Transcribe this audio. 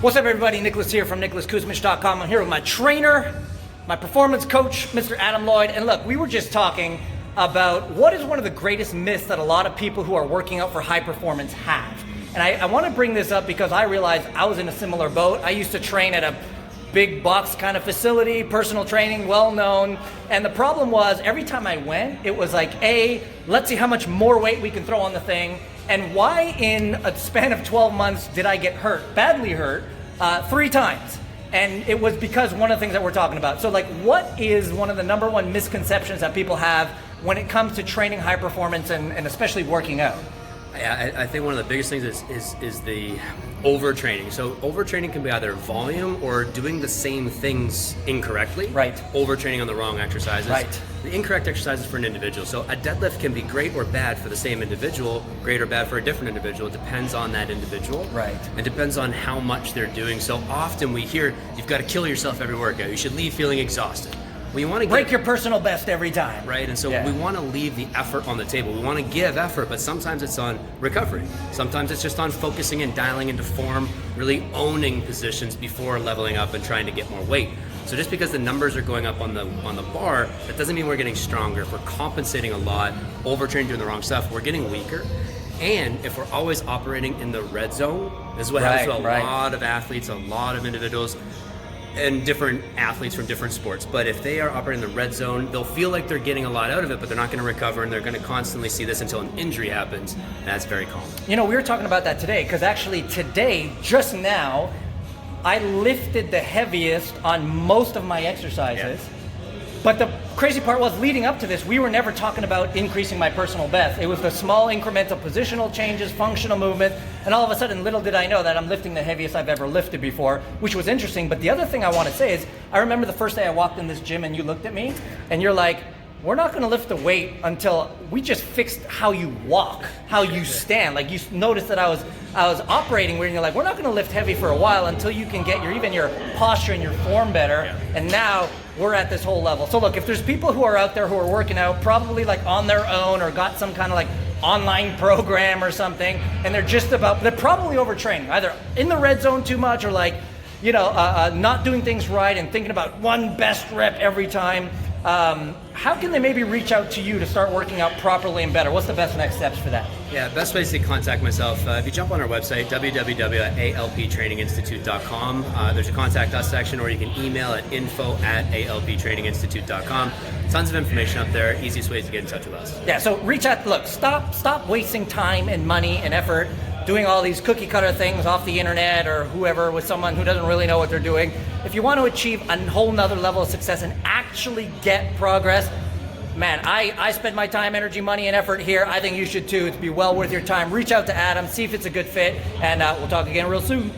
What's up, everybody? Nicholas here from nicholaskuzmich.com. I'm here with my trainer, my performance coach, Mr. Adam Lloyd. And look, we were just talking about what is one of the greatest myths that a lot of people who are working out for high performance have. And I want to bring this up because I realized I was in a similar boat. I used to train at a big box kind of facility, personal training, well known. And the problem was every time I went, it was like, let's see how much more weight we can throw on the thing. And why in a span of 12 months did I get hurt, badly hurt, 3 times? And it was because one of the things that we're talking about. So like, what is one of the number one misconceptions that people have when it comes to training high performance and especially working out? Yeah, I think one of the biggest things is the overtraining. So overtraining can be either volume or doing the same things incorrectly. Right. Overtraining on the wrong exercises. Right. The incorrect exercises for an individual. So a deadlift can be great or bad for the same individual, great or bad for a different individual. It depends on that individual. Right. It depends on how much they're doing. So often we hear, you've got to kill yourself every workout. You should leave feeling exhausted. We want to break your personal best every time. Right, and so we want to leave the effort on the table. We want to give effort, but sometimes it's on recovery. Sometimes it's just on focusing and dialing into form, really owning positions before leveling up and trying to get more weight. So just because the numbers are going up on the bar, that doesn't mean we're getting stronger. If we're compensating a lot, overtraining, doing the wrong stuff, we're getting weaker. And if we're always operating in the red zone, this is what happens to a lot of athletes, a lot of individuals, and different athletes from different sports. But if they are operating in the red zone, they'll feel like they're getting a lot out of it, but they're not going to recover, and they're going to constantly see this until an injury happens. And that's very common. You know, we were talking about that today, because actually today, just now, I lifted the heaviest on most of my exercises. Yeah. But the crazy part was, leading up to this, we were never talking about increasing my personal best. It was the small incremental positional changes, functional movement, and all of a sudden, little did I know that I'm lifting the heaviest I've ever lifted before, which was interesting. But the other thing I want to say is, I remember the first day I walked in this gym and you looked at me and you're like, we're not going to lift the weight until we just fixed how you walk, how you stand. Like, you noticed that I was operating weird, and you're like, we're not going to lift heavy for a while until you can get your posture and your form better. Yeah. And now we're at this whole level. So look, if there's people who are out there who are working out probably like on their own or got some kind of like online program or something, and they're probably overtraining, either in the red zone too much or like, not doing things right and thinking about one best rep every time. How can they maybe reach out to you to start working out properly and better? What's the best next steps for that? Yeah, best way is to contact myself. If you jump on our website, www.alptraininginstitute.com, there's a contact us section, or you can email at info@alptraininginstitute.com. Tons of information up there, easiest ways to get in touch with us. Yeah, so reach out. Look, stop wasting time and money and effort doing all these cookie cutter things off the internet or whoever with someone who doesn't really know what they're doing. If you want to achieve a whole nother level of success and actually get progress, man, I spend my time, energy, money, and effort here. I think you should too. It'd be well worth your time. Reach out to Adam, see if it's a good fit, and we'll talk again real soon.